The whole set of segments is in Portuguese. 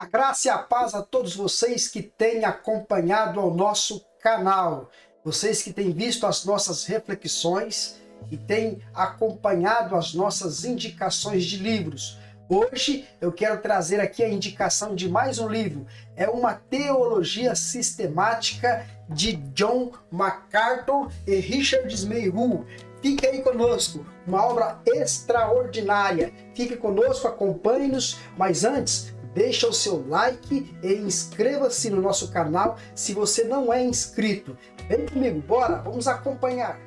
A graça e a paz a todos vocês que têm acompanhado ao nosso canal, vocês que têm visto as nossas reflexões e têm acompanhado as nossas indicações de livros. Hoje eu quero trazer aqui a indicação de mais um livro. É uma teologia sistemática de John MacArthur e Richard Mayhue. Fique aí conosco, uma obra extraordinária. Fique conosco, acompanhe-nos, mas antes, deixa o seu like e inscreva-se no nosso canal se você não é inscrito. Vem comigo, bora, vamos acompanhar.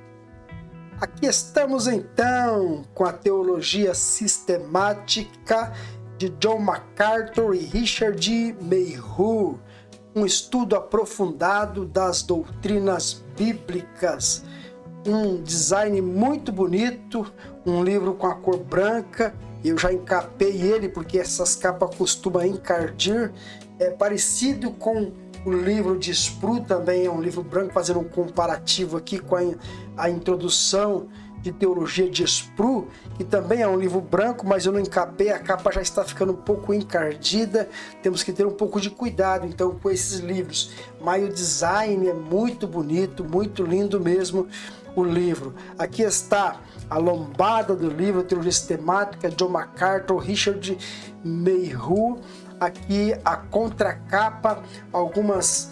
Aqui estamos então com a teologia sistemática de John MacArthur e Richard Mayhue, um estudo aprofundado das doutrinas bíblicas. Um design muito bonito, um livro com a cor branca. Eu já encapei ele porque essas capas costumam encardir. É parecido com o livro de Sproul, também é um livro branco, fazendo um comparativo aqui com a introdução de teologia de Sproul, que também é um livro branco, mas eu não encapei, a capa já está ficando um pouco encardida. Temos que ter um pouco de cuidado então com esses livros, mas o design é muito bonito, muito lindo mesmo o livro. Aqui está a lombada do livro, teologia sistemática, John MacArthur, Richard Mayhue. Aqui a contracapa, algumas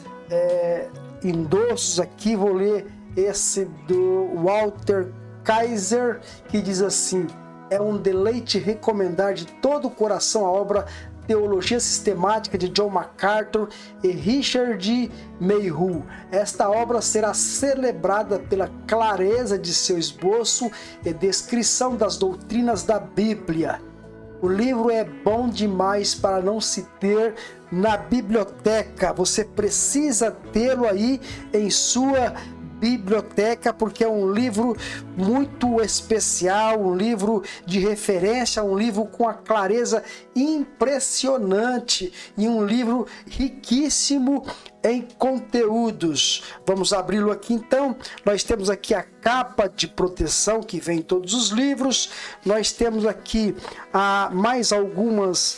endossos aqui. Vou ler esse do Walter Kaiser, que diz assim: é um deleite recomendar de todo o coração a obra Teologia Sistemática de John MacArthur e Richard Mayhue. Esta obra será celebrada pela clareza de seu esboço e descrição das doutrinas da Bíblia. O livro é bom demais para não se ter na biblioteca. Você precisa tê-lo aí em sua biblioteca, porque é um livro muito especial, um livro de referência, um livro com a clareza impressionante e um livro riquíssimo em conteúdos. Vamos abri-lo aqui então. Nós temos aqui a capa de proteção que vem em todos os livros. Nós temos aqui mais alguns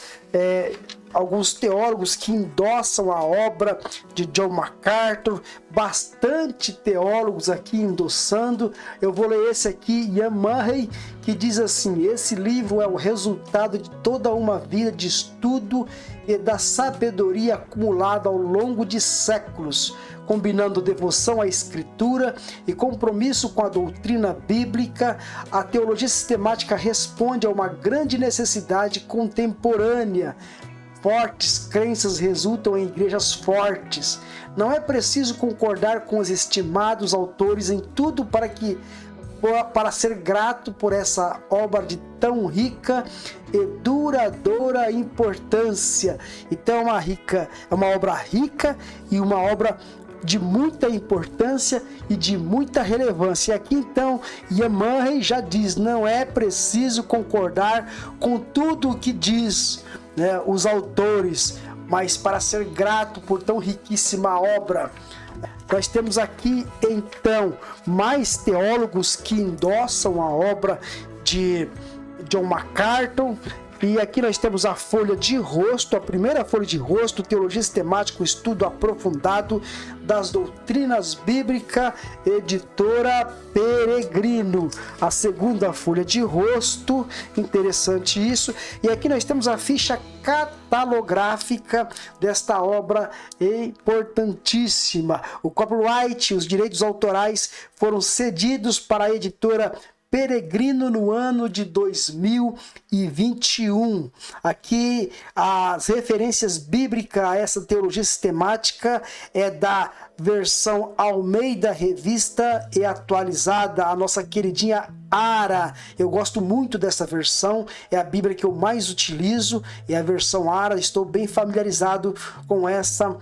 teólogos que endossam a obra de John MacArthur, bastante teólogos aqui endossando. Eu vou ler esse aqui, Ian Murray, que diz assim: esse livro é o resultado de toda uma vida de estudo e da sabedoria acumulada ao longo de séculos, combinando devoção à Escritura e compromisso com a doutrina bíblica. A teologia sistemática responde a uma grande necessidade contemporânea. Fortes crenças resultam em igrejas fortes. Não é preciso concordar com os estimados autores em tudo para ser grato por essa obra de tão rica e duradoura importância. Então é uma obra rica e uma obra de muita importância e de muita relevância. E aqui então Ian Murray já diz: não é preciso concordar com tudo o que diz os autores, mas para ser grato por tão riquíssima obra. Nós temos aqui então mais teólogos que endossam a obra de John MacArthur. E aqui nós temos a folha de rosto, a primeira folha de rosto, Teologia Sistemática, um estudo aprofundado das doutrinas bíblicas, editora Peregrino. A segunda folha de rosto, interessante isso. E aqui nós temos a ficha catalográfica desta obra importantíssima. O copyright, os direitos autorais foram cedidos para a editora Peregrino no ano de 2021. Aqui as referências bíblicas a essa teologia sistemática é da versão Almeida Revista e Atualizada, a nossa queridinha ARA. Eu gosto muito dessa versão, é a Bíblia que eu mais utilizo, é a versão ARA. Estou bem familiarizado com essa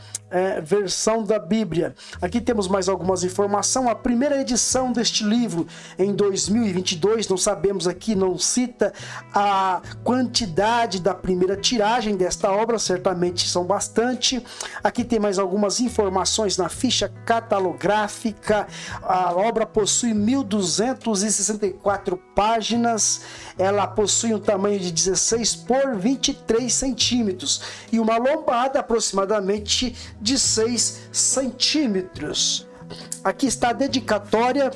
versão da Bíblia. Aqui temos mais algumas informações. A primeira edição deste livro em 2022, não sabemos aqui, não cita a quantidade da primeira tiragem desta obra, certamente são bastante. Aqui tem mais algumas informações na ficha catalográfica. A obra possui 1.264 páginas, ela possui um tamanho de 16 por 23 centímetros e uma lombada aproximadamente de 6 centímetros. Aqui está a dedicatória.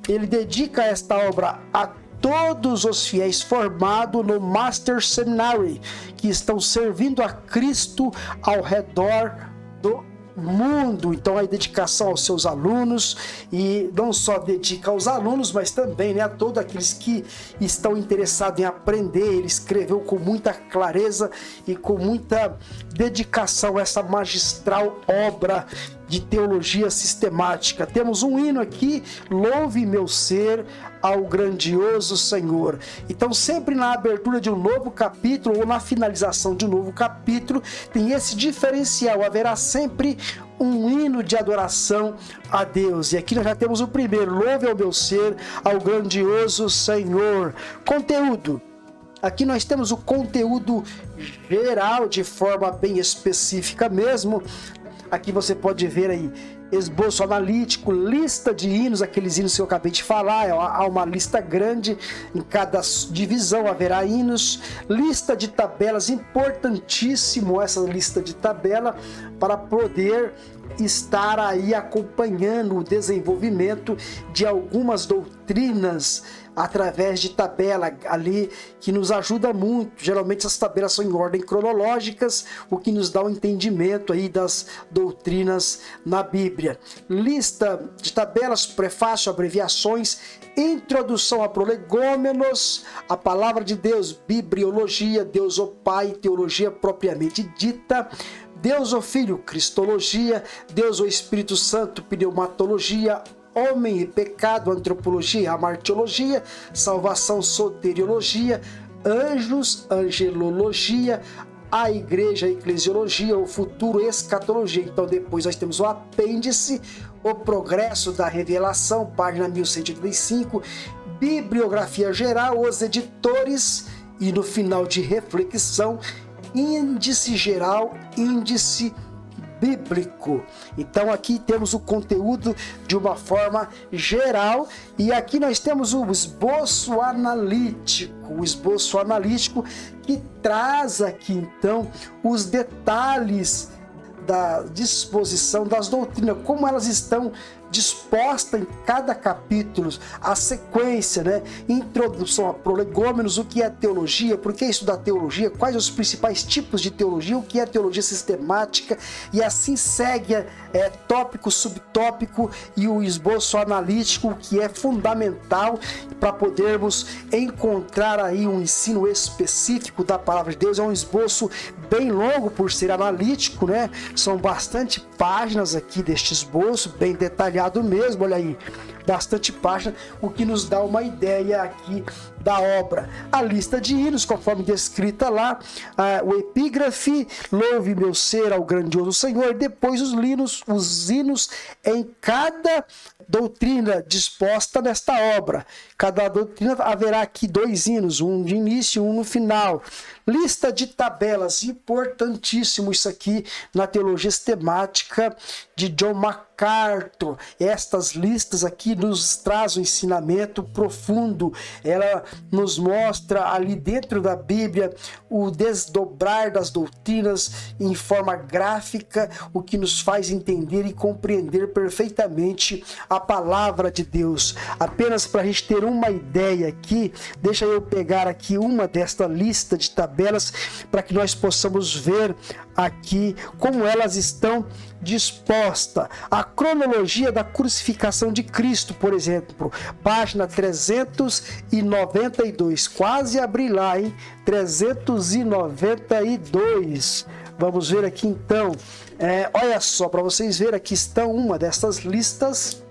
Ele dedica esta obra a todos os fiéis formados no Master Seminary, que estão servindo a Cristo ao redor do mundo. Então, a dedicação aos seus alunos, e não só dedica aos alunos, mas também, a todos aqueles que estão interessados em aprender. Ele escreveu com muita clareza e com muita dedicação essa magistral obra de teologia sistemática. Temos um hino aqui: louve meu ser ao grandioso Senhor. Então, sempre na abertura de um novo capítulo ou na finalização de um novo capítulo, tem esse diferencial: haverá sempre um hino de adoração a Deus. E aqui nós já temos o primeiro: louve ao meu ser ao grandioso Senhor. Conteúdo. Aqui nós temos o conteúdo geral de forma bem específica mesmo. Aqui você pode ver aí esboço analítico, lista de hinos, aqueles hinos que eu acabei de falar. Há uma lista grande, em cada divisão haverá hinos. Lista de tabelas, importantíssimo essa lista de tabela para poder estar aí acompanhando o desenvolvimento de algumas doutrinas através de tabela ali, que nos ajuda muito. Geralmente essas tabelas são em ordem cronológicas, o que nos dá um entendimento aí das doutrinas na Bíblia. Lista de tabelas, prefácio, abreviações, introdução a prolegômenos, a palavra de Deus, bibliologia, Deus o Pai, teologia propriamente dita, Deus o Filho, cristologia, Deus o Espírito Santo, pneumatologia, homem e pecado, antropologia, amartiologia, salvação, soteriologia, anjos, angelologia, a igreja, a eclesiologia, o futuro, escatologia. Então depois nós temos o apêndice, o progresso da revelação, página 1185, bibliografia geral, os editores e no final de reflexão, índice geral, índice bíblico. Então aqui temos o conteúdo de uma forma geral, e aqui nós temos o esboço analítico, que traz aqui então os detalhes da disposição das doutrinas, como elas estão dispostas em cada capítulo, a sequência, Introdução a prolegômenos, o que é teologia, por que estudar teologia, quais os principais tipos de teologia, o que é teologia sistemática, e assim segue tópico, subtópico, e o esboço analítico, que é fundamental para podermos encontrar aí um ensino específico da palavra de Deus. É um esboço bem longo por ser analítico, São bastante páginas aqui deste esboço, bem detalhado mesmo, olha aí, bastante página, o que nos dá uma ideia aqui da obra. A lista de hinos, conforme descrita lá, o epígrafe, louve meu ser ao grandioso Senhor, depois os hinos em cada doutrina disposta nesta obra. Cada doutrina haverá aqui 2 hinos, um de início e um no final. Lista de tabelas, importantíssimo isso aqui na teologia sistemática de John MacArthur. Estas listas aqui nos traz um ensinamento profundo. Ela nos mostra ali dentro da Bíblia o desdobrar das doutrinas em forma gráfica, o que nos faz entender e compreender perfeitamente a palavra de Deus. Apenas para a gente ter uma ideia aqui, deixa eu pegar aqui uma desta lista de tabelas para que nós possamos ver aqui como elas estão dispostas. A cronologia da crucificação de Cristo, por exemplo, página 392, quase abri lá, hein? 392. Vamos ver aqui então. Olha só, para vocês verem, aqui estão uma dessas listas.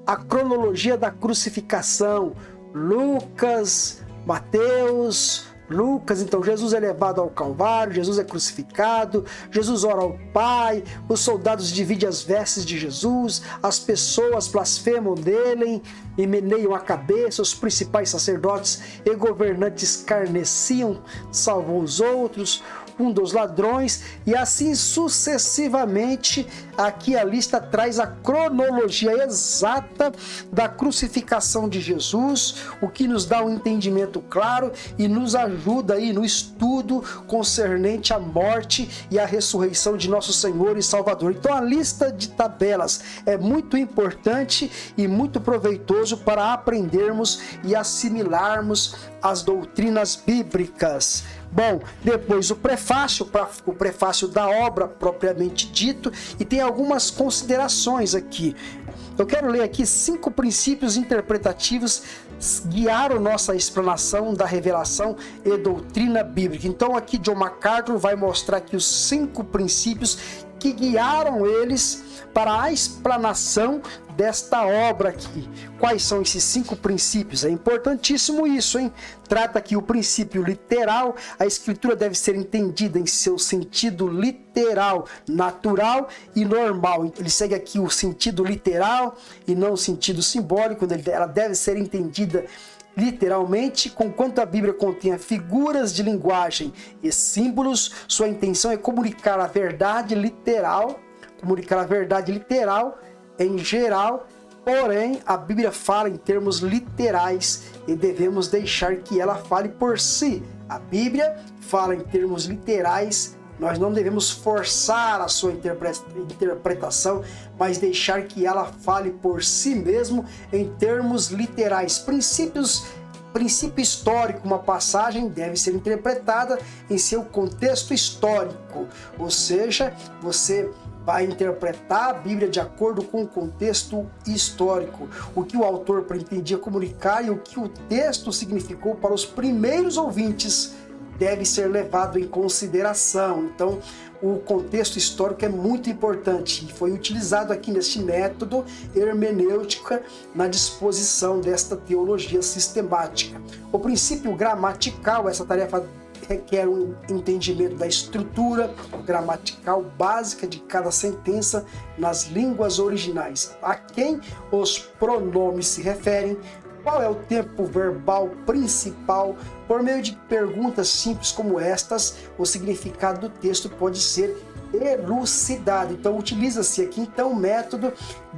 A cronologia da crucificação: Lucas, Mateus, Lucas, então Jesus é levado ao Calvário, Jesus é crucificado, Jesus ora ao Pai, os soldados dividem as vestes de Jesus, as pessoas blasfemam dele e meneiam a cabeça, os principais sacerdotes e governantes escarneciam, salvam os outros, um dos ladrões, e assim sucessivamente. Aqui a lista traz a cronologia exata da crucificação de Jesus, o que nos dá um entendimento claro e nos ajuda aí no estudo concernente à morte e à ressurreição de nosso Senhor e Salvador. Então a lista de tabelas é muito importante e muito proveitoso para aprendermos e assimilarmos as doutrinas bíblicas. Bom, depois o prefácio da obra propriamente dito, e tem algumas considerações aqui. Eu quero ler aqui 5 princípios interpretativos guiaram nossa explanação da revelação e doutrina bíblica. Então aqui John MacArthur vai mostrar aqui os 5 princípios que guiaram eles para a explanação desta obra aqui. Quais são esses 5 princípios? É importantíssimo isso, hein? Trata aqui o princípio literal. A escritura deve ser entendida em seu sentido literal, natural e normal. Ele segue aqui o sentido literal e não o sentido simbólico. Ela deve ser entendida literalmente, conquanto a Bíblia contém figuras de linguagem e símbolos, sua intenção é comunicar a verdade literal em geral, porém a Bíblia fala em termos literais e devemos deixar que ela fale por si. A Bíblia fala em termos literais, nós não devemos forçar a sua interpretação, mas deixar que ela fale por si mesmo em termos literais. Princípio histórico, uma passagem deve ser interpretada em seu contexto histórico, ou seja, você vai interpretar a Bíblia de acordo com o contexto histórico, o que o autor pretendia comunicar e o que o texto significou para os primeiros ouvintes deve ser levado em consideração. Então, o contexto histórico é muito importante e foi utilizado aqui neste método hermenêutica na disposição desta teologia sistemática. O princípio gramatical, essa tarefa requer um entendimento da estrutura gramatical básica de cada sentença nas línguas originais. A quem os pronomes se referem, qual é o tempo verbal principal? Por meio de perguntas simples como estas, o significado do texto pode ser elucidado. Então utiliza-se aqui então o método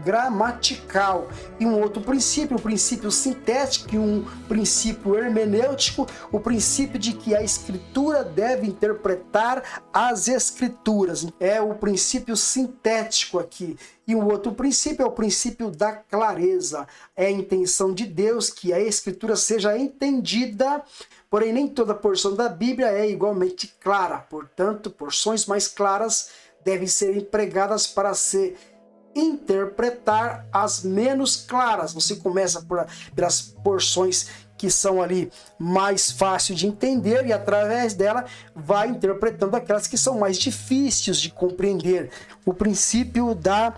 gramatical. E um outro princípio, o princípio sintético, e um princípio hermenêutico, o princípio de que a escritura deve interpretar as escrituras. É o princípio sintético aqui. E um outro princípio é o princípio da clareza. É a intenção de Deus que a escritura seja entendida, porém nem toda porção da Bíblia é igualmente clara. Portanto, porções mais claras devem ser empregadas para se interpretar as menos claras. Você começa pelas porções que são ali mais fáceis de entender e através dela vai interpretando aquelas que são mais difíceis de compreender. O princípio da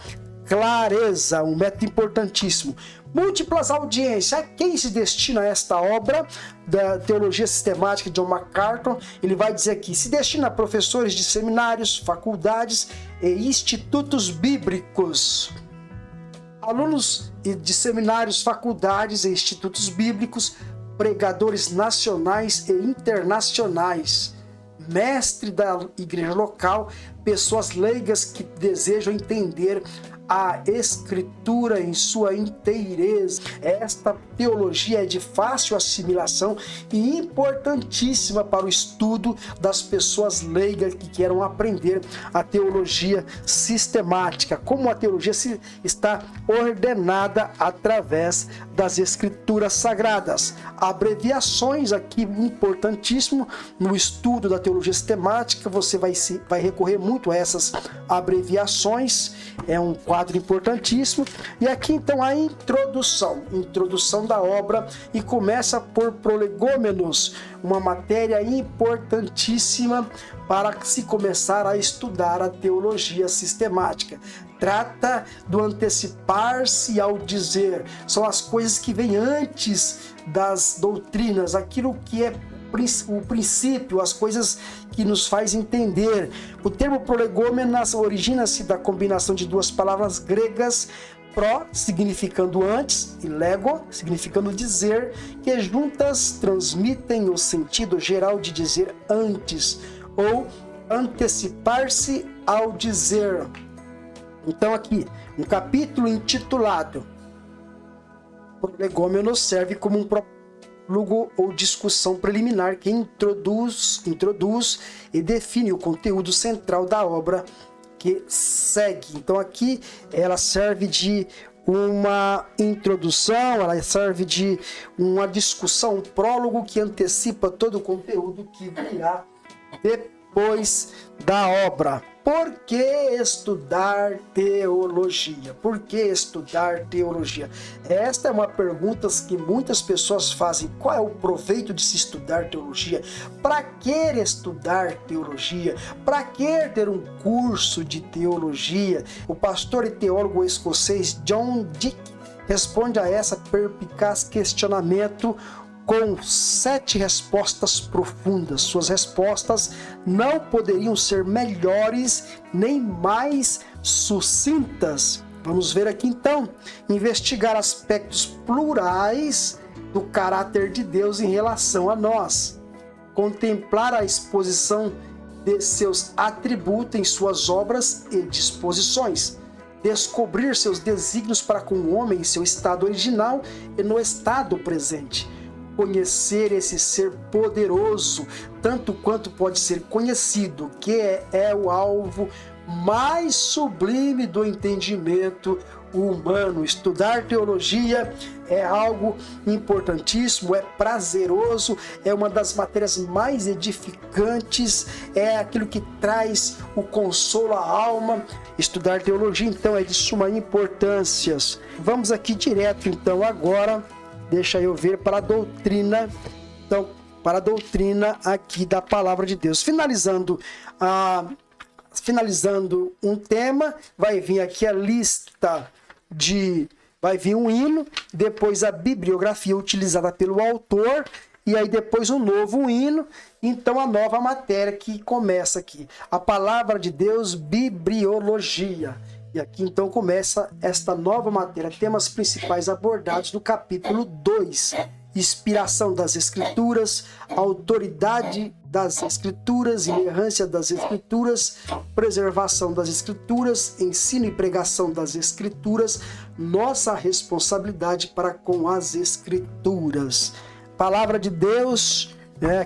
clareza, um método importantíssimo. Múltiplas audiências. A quem se destina esta obra da teologia sistemática de John MacArthur? Ele vai dizer aqui, se destina a professores de seminários, faculdades e institutos bíblicos. Alunos de seminários, faculdades e institutos bíblicos, pregadores nacionais e internacionais, mestre da igreja local, pessoas leigas que desejam entender a escritura em sua inteireza. Esta teologia é de fácil assimilação e importantíssima para o estudo das pessoas leigas que queiram aprender a teologia sistemática, como a teologia está ordenada através das escrituras sagradas. Abreviações aqui importantíssimo no estudo da teologia sistemática, você vai recorrer muito a essas abreviações, é um quadro importantíssimo. E aqui então a introdução da obra, e começa por prolegômenos, uma matéria importantíssima para se começar a estudar a teologia sistemática. Trata do antecipar-se ao dizer, são as coisas que vêm antes das doutrinas, aquilo que é o princípio, as coisas que nos faz entender. O termo prolegômenas origina-se da combinação de duas palavras gregas, pro, significando antes, e lego, significando dizer, que juntas transmitem o sentido geral de dizer antes, ou antecipar-se ao dizer. Então aqui, um capítulo intitulado Prolegômenos serve como um prólogo ou discussão preliminar que introduz e define o conteúdo central da obra que segue. Então aqui ela serve de uma introdução, ela serve de uma discussão, um prólogo que antecipa todo o conteúdo que virá depois da obra. Por que estudar teologia? Por que estudar teologia? Esta é uma pergunta que muitas pessoas fazem. Qual é o proveito de se estudar teologia? Para que estudar teologia? Para que ter um curso de teologia? O pastor e teólogo escocês John Dick responde a essa perspicaz questionamento com 7 respostas profundas. Suas respostas não poderiam ser melhores nem mais sucintas. Vamos ver aqui então. Investigar aspectos plurais do caráter de Deus em relação a nós. Contemplar a exposição de seus atributos em suas obras e disposições. Descobrir seus desígnios para com o homem em seu estado original e no estado presente. Conhecer esse ser poderoso, tanto quanto pode ser conhecido, que é o alvo mais sublime do entendimento humano. Estudar teologia é algo importantíssimo, é prazeroso, é uma das matérias mais edificantes, é aquilo que traz o consolo à alma. Estudar teologia, então, é de suma importância. Vamos aqui direto, então, agora. Deixa eu ver para a doutrina, então, para a doutrina aqui da palavra de Deus. Finalizando um tema, vai vir aqui a lista vai vir um hino, depois a bibliografia utilizada pelo autor, e aí depois um novo hino, então a nova matéria que começa aqui. A palavra de Deus, bibliologia. E aqui então começa esta nova matéria, temas principais abordados no capítulo 2. Inspiração das Escrituras, autoridade das Escrituras, inerrância das Escrituras, preservação das Escrituras, ensino e pregação das Escrituras, nossa responsabilidade para com as Escrituras. Palavra de Deus,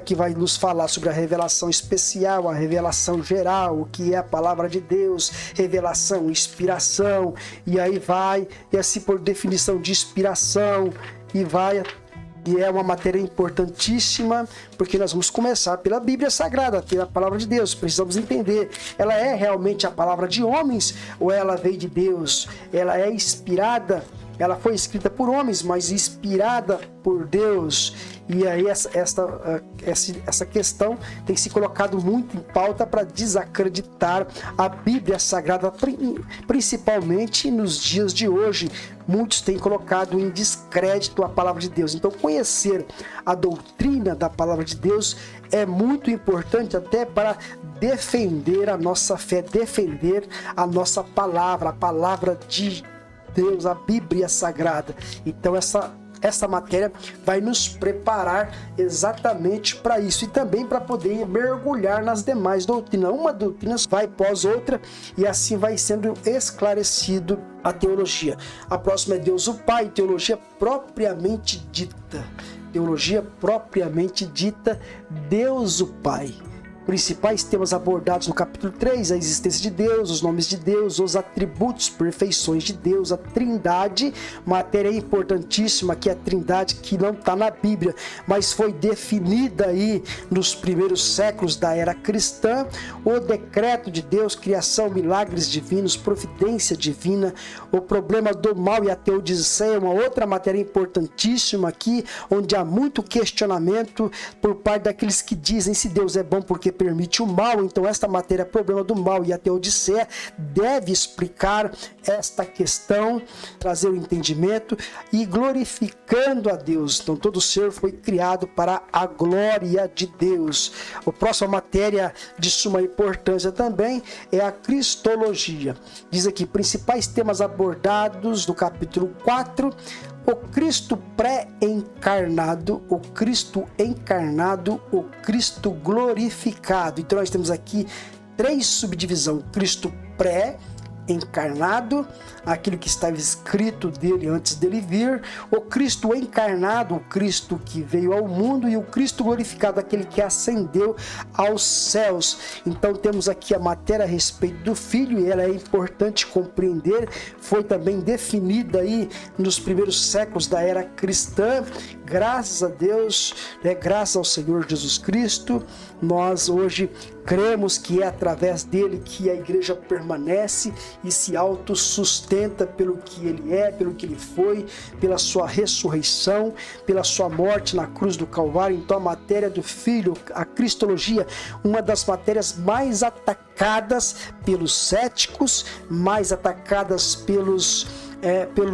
que vai nos falar sobre a revelação especial, a revelação geral, o que é a palavra de Deus, revelação, inspiração, e aí vai, e assim por definição de inspiração, e é uma matéria importantíssima, porque nós vamos começar pela Bíblia Sagrada, pela palavra de Deus. Precisamos entender, ela é realmente a palavra de homens, ou ela veio de Deus? Ela é inspirada, ela foi escrita por homens, mas inspirada por Deus. E aí essa questão tem se colocado muito em pauta para desacreditar a Bíblia Sagrada, principalmente nos dias de hoje. Muitos têm colocado em descrédito a palavra de Deus. Então, conhecer a doutrina da palavra de Deus é muito importante até para defender a nossa fé, defender a nossa palavra, a palavra de Deus, a Bíblia Sagrada. Então, essa matéria vai nos preparar exatamente para isso e também para poder mergulhar nas demais doutrinas. Uma doutrina vai pós outra e assim vai sendo esclarecido a teologia. A próxima é Deus o Pai, teologia propriamente dita. Teologia propriamente dita, Deus o Pai. Principais temas abordados no capítulo 3, a existência de Deus, os nomes de Deus, os atributos, perfeições de Deus, a trindade, matéria importantíssima que é a trindade que não está na Bíblia, mas foi definida aí nos primeiros séculos da era cristã, o decreto de Deus, criação, milagres divinos, providência divina, o problema do mal e a teodiceia, uma outra matéria importantíssima aqui, onde há muito questionamento por parte daqueles que dizem se Deus é bom porque permite o mal. Então esta matéria é problema do mal, e a Teodiceia deve explicar esta questão, trazer o entendimento e glorificando a Deus. Então todo ser foi criado para a glória de Deus. A próxima matéria de suma importância também é a cristologia. Diz aqui, principais temas abordados no capítulo 4, o Cristo pré-encarnado, o Cristo encarnado, o Cristo glorificado. Então nós temos aqui 3 subdivisões: Cristo pré-encarnado, aquilo que estava escrito dele antes dele vir, o Cristo encarnado, o Cristo que veio ao mundo, e o Cristo glorificado, aquele que ascendeu aos céus. Então temos aqui a matéria a respeito do Filho, e ela é importante compreender, foi também definida aí nos primeiros séculos da era cristã. Graças a Deus, graças ao Senhor Jesus Cristo, nós hoje cremos que é através dele que a igreja permanece e se autossustenta pelo que ele é, pelo que ele foi, pela sua ressurreição, pela sua morte na cruz do Calvário. Então a matéria do Filho, a cristologia, uma das matérias mais atacadas pelos céticos, mais atacadas pelo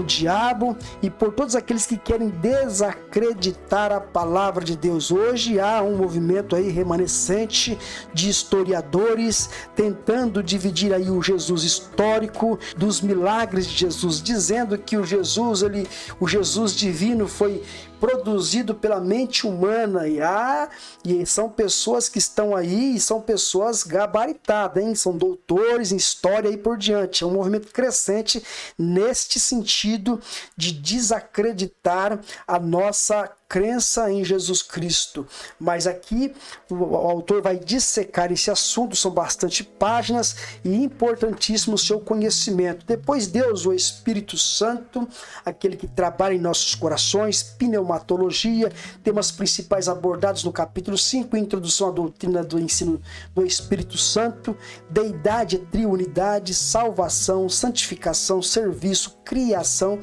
diabo e por todos aqueles que querem desacreditar a palavra de Deus. Hoje há um movimento aí remanescente de historiadores tentando dividir aí o Jesus histórico dos milagres de Jesus, dizendo que o Jesus divino foi produzido pela mente humana, e são pessoas que estão aí, e são pessoas gabaritadas, hein? São doutores em história e por diante. É um movimento crescente neste sentido de desacreditar a nossa crença em Jesus Cristo. Mas aqui o autor vai dissecar esse assunto, são bastante páginas e importantíssimo o seu conhecimento. Depois Deus, o Espírito Santo, aquele que trabalha em nossos corações, pneumatologia, temas principais abordados no capítulo 5, introdução à doutrina do ensino do Espírito Santo, deidade, triunidade, salvação, santificação, serviço, criação,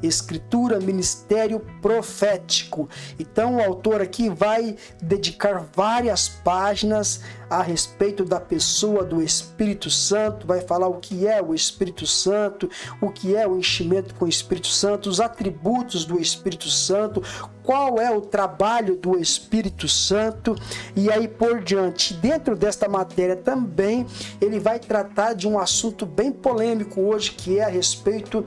escritura, ministério profético. Então o autor aqui vai dedicar várias páginas a respeito da pessoa do Espírito Santo, vai falar o que é o Espírito Santo, o que é o enchimento com o Espírito Santo, os atributos do Espírito Santo, qual é o trabalho do Espírito Santo e aí por diante. Dentro desta matéria também ele vai tratar de um assunto bem polêmico hoje, que é a respeito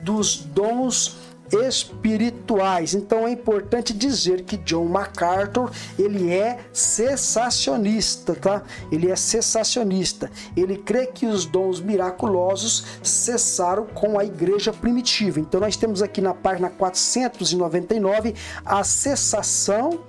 dos dons espirituais. Então é importante dizer que John MacArthur, ele é cessacionista, tá? Ele é cessacionista. Ele crê que os dons miraculosos cessaram com a igreja primitiva. Então nós temos aqui na página 499 a cessação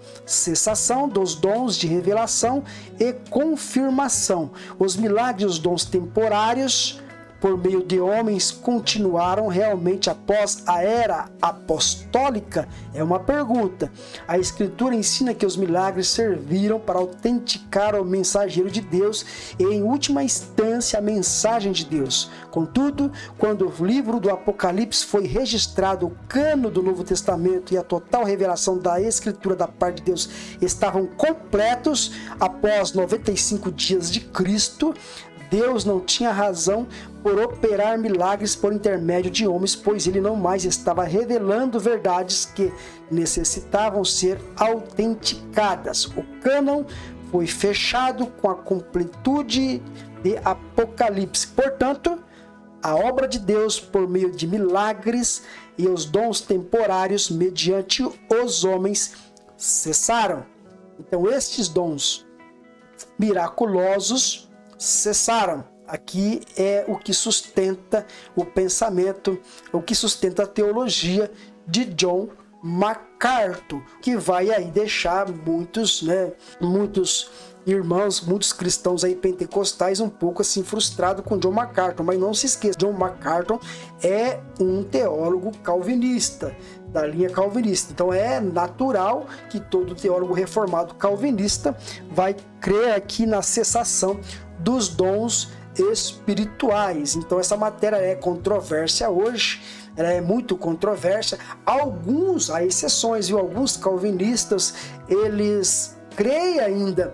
dos dons de revelação e confirmação. Os milagres e os dons temporários por meio de homens continuaram realmente após a era apostólica? É uma pergunta. A Escritura ensina que os milagres serviram para autenticar o mensageiro de Deus e, em última instância, a mensagem de Deus. Contudo, quando o livro do Apocalipse foi registrado, o cano do Novo Testamento e a total revelação da Escritura da parte de Deus estavam completos após 95 dias de Cristo, Deus não tinha razão por operar milagres por intermédio de homens, pois ele não mais estava revelando verdades que necessitavam ser autenticadas. O cânon foi fechado com a completude de Apocalipse. Portanto, a obra de Deus por meio de milagres e os dons temporários mediante os homens cessaram. Então, estes dons miraculosos cessaram. Aqui é o que sustenta o pensamento, o que sustenta a teologia de John MacArthur, que vai aí deixar muitos irmãos, muitos cristãos aí pentecostais um pouco assim frustrados com John MacArthur. Mas não se esqueça, John MacArthur é um teólogo calvinista, da linha calvinista. Então é natural que todo teólogo reformado calvinista vai crer aqui na cessação dos dons espirituais. Então essa matéria é controversa hoje, ela é muito controversa. Há exceções, viu? Alguns calvinistas, eles crê ainda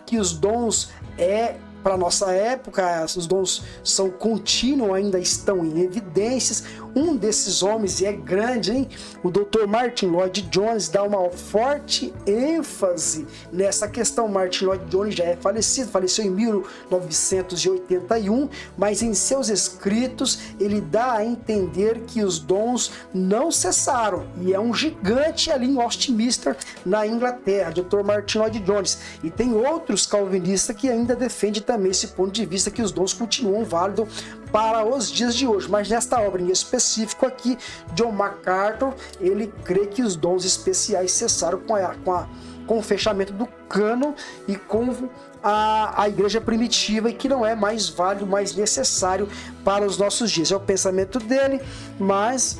que os dons para nossa época, os dons são contínuos, ainda estão em evidências. Um desses homens, e é grande, hein? O Dr. Martin Lloyd Jones dá uma forte ênfase nessa questão. Martin Lloyd Jones já é falecido, faleceu em 1981, mas em seus escritos ele dá a entender que os dons não cessaram, e é um gigante ali em Westminster, na Inglaterra, Dr. Martin Lloyd Jones. E tem outros calvinistas que ainda defendem também esse ponto de vista, que os dons continuam válidos para os dias de hoje. Mas nesta obra em específico aqui, John MacArthur, ele crê que os dons especiais cessaram com o fechamento do cânon e com a igreja primitiva, e que não é mais válido, mais necessário para os nossos dias. É o pensamento dele, mas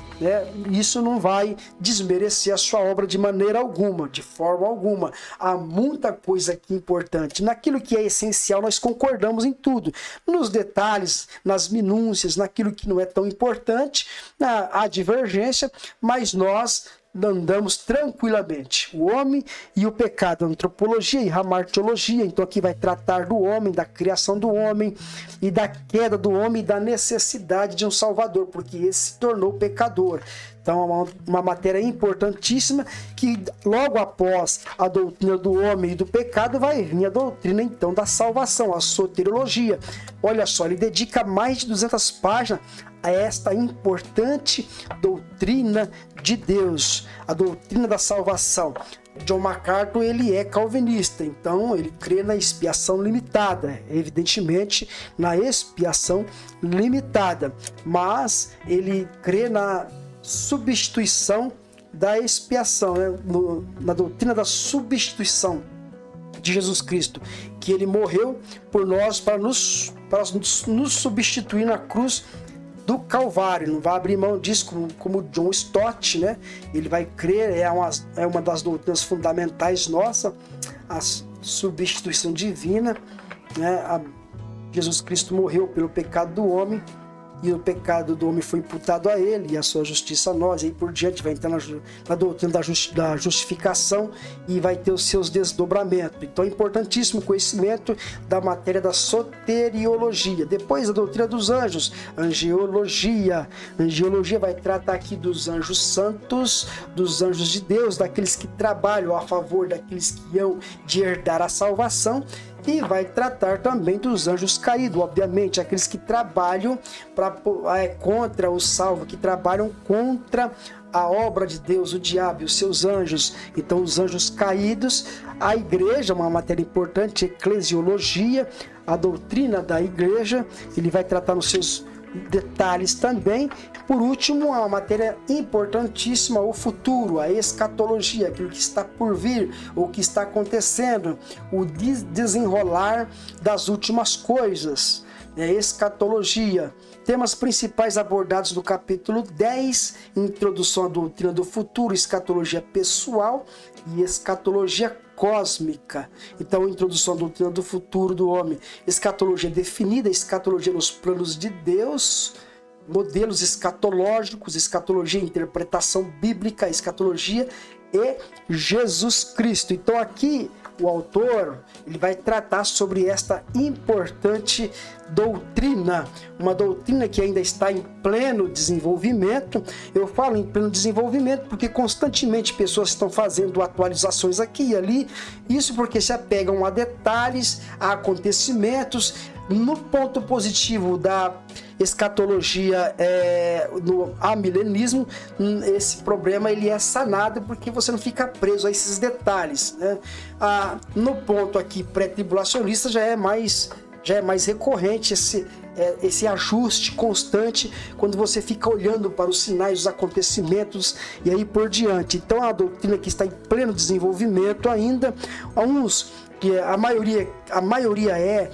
isso não vai desmerecer a sua obra de maneira alguma, de forma alguma. Há muita coisa aqui importante. Naquilo que é essencial, nós concordamos em tudo. Nos detalhes, nas minúcias, naquilo que não é tão importante, há divergência, mas nós andamos tranquilamente. O homem e o pecado, antropologia e hamartiologia. Então aqui vai tratar do homem, da criação do homem e da queda do homem e da necessidade de um salvador, porque esse se tornou pecador. Então é uma matéria importantíssima, que logo após a doutrina do homem e do pecado vai vir a doutrina então da salvação, a soteriologia. Olha só, ele dedica mais de 200 páginas a esta importante doutrina de Deus, a doutrina da salvação. John MacArthur, ele é calvinista, então ele crê na expiação limitada, evidentemente na expiação limitada, mas ele crê na substituição da expiação, na doutrina da substituição de Jesus Cristo, que ele morreu por nós para nos substituir na cruz do Calvário. Não vai abrir mão disso, como John Stott, ele vai crer, é uma das doutrinas fundamentais nossa, a substituição divina, Jesus Cristo morreu pelo pecado do homem, e o pecado do homem foi imputado a ele, e a sua justiça a nós, e aí por diante vai entrar na doutrina da justificação, e vai ter os seus desdobramentos. Então é importantíssimo o conhecimento da matéria da soteriologia. Depois a doutrina dos anjos, angiologia. Angiologia vai tratar aqui dos anjos santos, dos anjos de Deus, daqueles que trabalham a favor daqueles que hão de herdar a salvação. E vai tratar também dos anjos caídos, obviamente, aqueles que trabalham contra o salvo, que trabalham contra a obra de Deus, o diabo e os seus anjos. Então, os anjos caídos, a igreja, uma matéria importante, eclesiologia, a doutrina da igreja, ele vai tratar nos seus detalhes também. Por último, uma matéria importantíssima, o futuro, a escatologia, aquilo que está por vir, o que está acontecendo, o desenrolar das últimas coisas, escatologia. Temas principais abordados no capítulo 10, introdução à doutrina do futuro, escatologia pessoal e escatologia cósmica. Então, introdução à doutrina do futuro do homem, escatologia definida, escatologia nos planos de Deus, modelos escatológicos, escatologia, interpretação bíblica, escatologia e Jesus Cristo. Então aqui o autor ele vai tratar sobre esta importante doutrina, uma doutrina que ainda está em pleno desenvolvimento. Eu falo em pleno desenvolvimento porque constantemente pessoas estão fazendo atualizações aqui e ali, isso porque se apegam a detalhes, a acontecimentos. No ponto positivo da escatologia, no amilenismo, esse problema ele é sanado porque você não fica preso a esses detalhes, no ponto aqui pré-tribulacionista já é mais recorrente esse ajuste constante, quando você fica olhando para os sinais, os acontecimentos e aí por diante. Então a doutrina que está em pleno desenvolvimento ainda, que a maioria é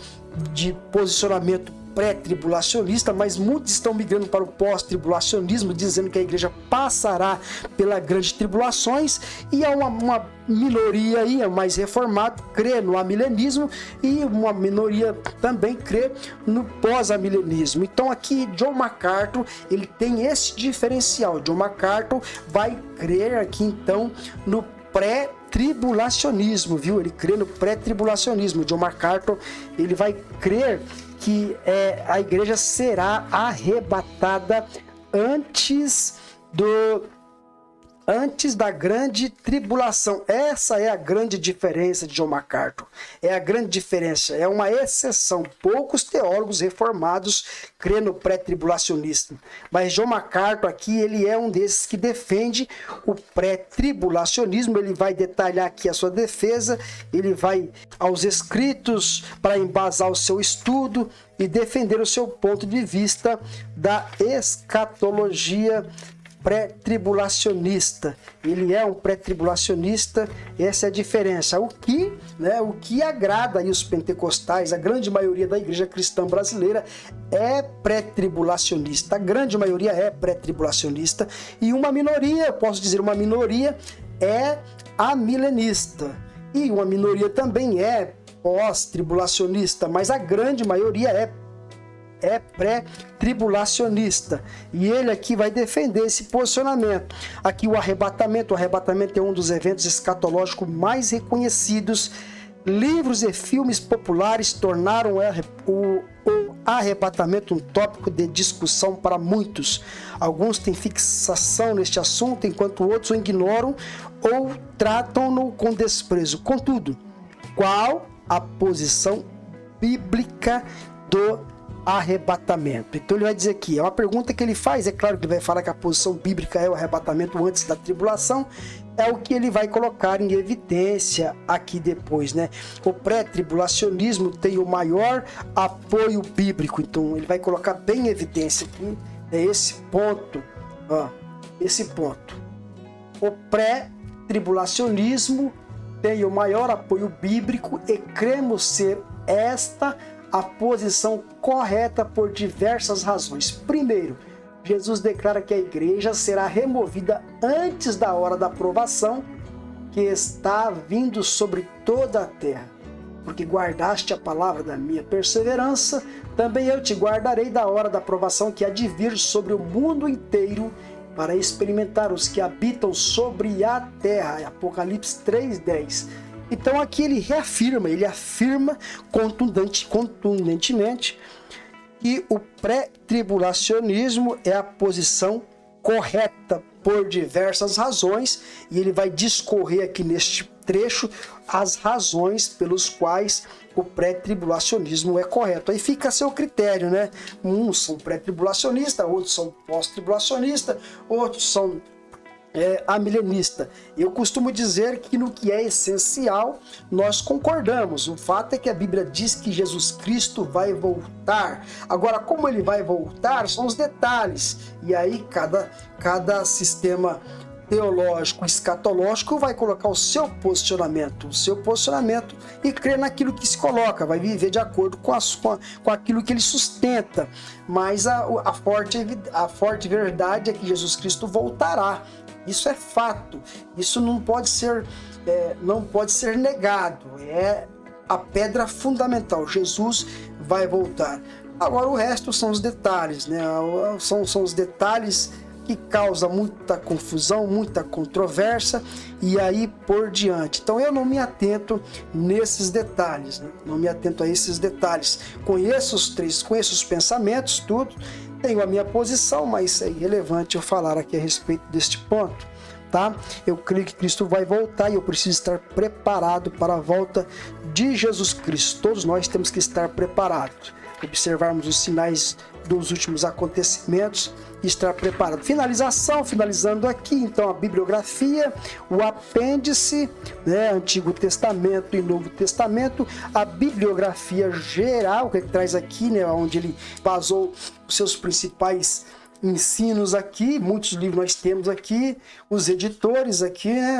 de posicionamento pré-tribulacionista, mas muitos estão migrando para o pós-tribulacionismo, dizendo que a igreja passará pelas grandes tribulações, e há uma minoria aí, mais reformada, crê no amilenismo, e uma minoria também crê no pós-amilenismo. Então aqui John MacArthur, ele tem esse diferencial. John MacArthur vai crer aqui então no pré-tribulacionismo, pré-tribulacionismo, viu? Ele crê no pré-tribulacionismo. John MacArthur, ele vai crer que a igreja será arrebatada antes da grande tribulação. Essa é a grande diferença de John MacArthur. É a grande diferença, é uma exceção. Poucos teólogos reformados crêem no pré-tribulacionismo. Mas John MacArthur aqui, ele é um desses que defende o pré-tribulacionismo. Ele vai detalhar aqui a sua defesa, ele vai aos escritos para embasar o seu estudo e defender o seu ponto de vista da escatologia pré-tribulacionista. Ele é um pré-tribulacionista, essa é a diferença. O que agrada aí os pentecostais, a grande maioria da igreja cristã brasileira é pré-tribulacionista. A grande maioria é pré-tribulacionista e uma minoria, posso dizer, uma minoria é amilenista. E uma minoria também é pós-tribulacionista, mas a grande maioria é pré-tribulacionista. E ele aqui vai defender esse posicionamento. Aqui o arrebatamento é um dos eventos escatológicos mais reconhecidos. Livros e filmes populares tornaram o arrebatamento um tópico de discussão para muitos. Alguns têm fixação neste assunto, enquanto outros o ignoram ou tratam-no com desprezo. Contudo, qual a posição bíblica do arrebatamento? Então ele vai dizer aqui, é uma pergunta que ele faz, é claro que ele vai falar que a posição bíblica é o arrebatamento antes da tribulação, é o que ele vai colocar em evidência aqui depois, né? O pré-tribulacionismo tem o maior apoio bíblico, então ele vai colocar bem em evidência aqui, é esse ponto, esse ponto. O pré-tribulacionismo tem o maior apoio bíblico e cremos ser esta a posição correta por diversas razões. Primeiro, Jesus declara que a igreja será removida antes da hora da provação que está vindo sobre toda a terra. Porque guardaste a palavra da minha perseverança, também eu te guardarei da hora da provação que há de vir sobre o mundo inteiro para experimentar os que habitam sobre a terra. Apocalipse 3:10. Então aqui ele afirma contundentemente que o pré-tribulacionismo é a posição correta por diversas razões, e ele vai discorrer aqui neste trecho as razões pelos quais o pré-tribulacionismo é correto. Aí fica a seu critério, né? Uns são pré-tribulacionistas, outros são pós-tribulacionistas, outros são amilenista. Eu costumo dizer que no que é essencial nós concordamos. O fato é que a Bíblia diz que Jesus Cristo vai voltar. Agora, como ele vai voltar são os detalhes. E aí cada sistema teológico, escatológico vai colocar o seu posicionamento e crer naquilo que se coloca, vai viver de acordo com aquilo que ele sustenta. Mas a forte verdade é que Jesus Cristo voltará. Isso é fato, isso não pode ser negado, é a pedra fundamental. Jesus vai voltar. Agora o resto são os detalhes, né? São os detalhes que causam muita confusão, muita controvérsia e aí por diante. Então eu não me atento nesses detalhes, né? Não me atento a esses detalhes. Conheço os pensamentos, tudo. Tenho a minha posição, mas é irrelevante eu falar aqui a respeito deste ponto, tá? Eu creio que Cristo vai voltar e eu preciso estar preparado para a volta de Jesus Cristo. Todos nós temos que estar preparados, observarmos os sinais dos últimos acontecimentos e estar preparado. Finalizando aqui, então, a bibliografia, o apêndice, né, Antigo Testamento e Novo Testamento, a bibliografia geral que ele traz aqui, né, onde ele basou os seus principais ensinos aqui, muitos livros nós temos aqui, os editores aqui, né,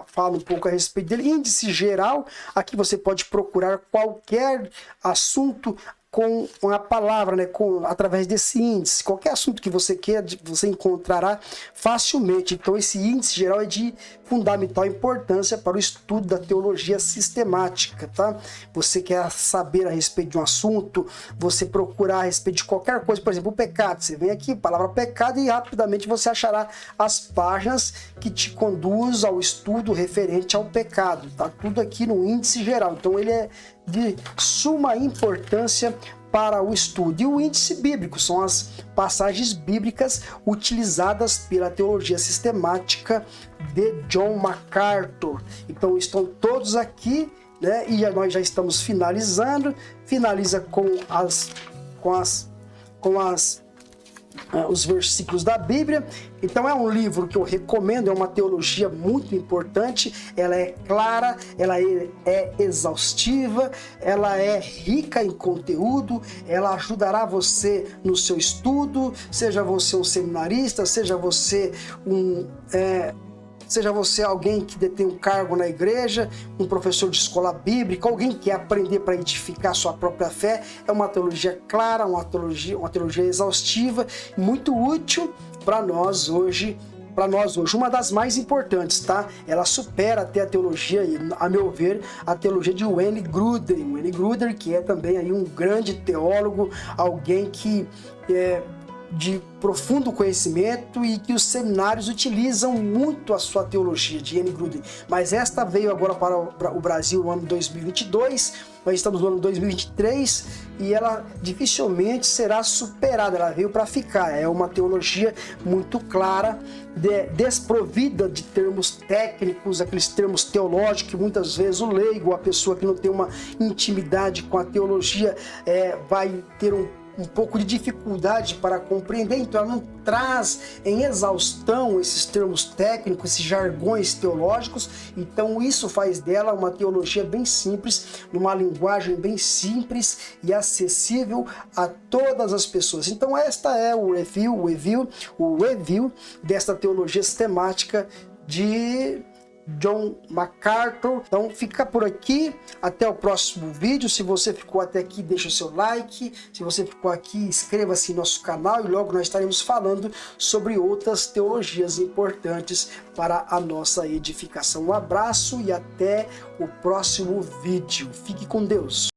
falam um pouco a respeito dele, índice geral, aqui você pode procurar qualquer assunto com a palavra, né, através desse índice. Qualquer assunto que você queira, você encontrará facilmente. Então esse índice geral é de fundamental importância para o estudo da teologia sistemática, tá? Você quer saber a respeito de um assunto, você procurar a respeito de qualquer coisa, por exemplo, o pecado. Você vem aqui, palavra pecado, e rapidamente você achará as páginas que te conduz ao estudo referente ao pecado. Tá tudo aqui no índice geral. Então ele é de suma importância para o estudo. E o índice bíblico são as passagens bíblicas utilizadas pela teologia sistemática de John MacArthur. Então estão todos aqui, né? E nós já estamos finalizando. Finaliza com os versículos da Bíblia. Então é um livro que eu recomendo, é uma teologia muito importante, ela é clara, ela é exaustiva, ela é rica em conteúdo, ela ajudará você no seu estudo, seja você um seminarista, seja você alguém que detém um cargo na igreja, um professor de escola bíblica, alguém que quer aprender para edificar sua própria fé. É uma teologia clara, uma teologia exaustiva, muito útil para nós hoje. Uma das mais importantes, tá? Ela supera até a teologia, a meu ver, a teologia de Wayne Grudem. Wayne Grudem, que é também aí um grande teólogo, alguém que de profundo conhecimento e que os seminários utilizam muito a sua teologia de Wayne Grudem. Mas esta veio agora para o Brasil no ano 2022, nós estamos no ano 2023 e ela dificilmente será superada, ela veio para ficar. É uma teologia muito clara, desprovida de termos técnicos, aqueles termos teológicos que muitas vezes o leigo, a pessoa que não tem uma intimidade com a teologia, vai ter um pouco de dificuldade para compreender. Então ela não traz em exaustão esses termos técnicos, esses jargões teológicos. Então isso faz dela uma teologia bem simples, numa linguagem bem simples e acessível a todas as pessoas. Então esta é o review desta teologia sistemática de John MacArthur. Então fica por aqui, até o próximo vídeo. Se você ficou até aqui, deixa o seu like. Se você ficou aqui, inscreva-se em nosso canal e logo nós estaremos falando sobre outras teologias importantes para a nossa edificação. Um abraço e até o próximo vídeo. Fique com Deus.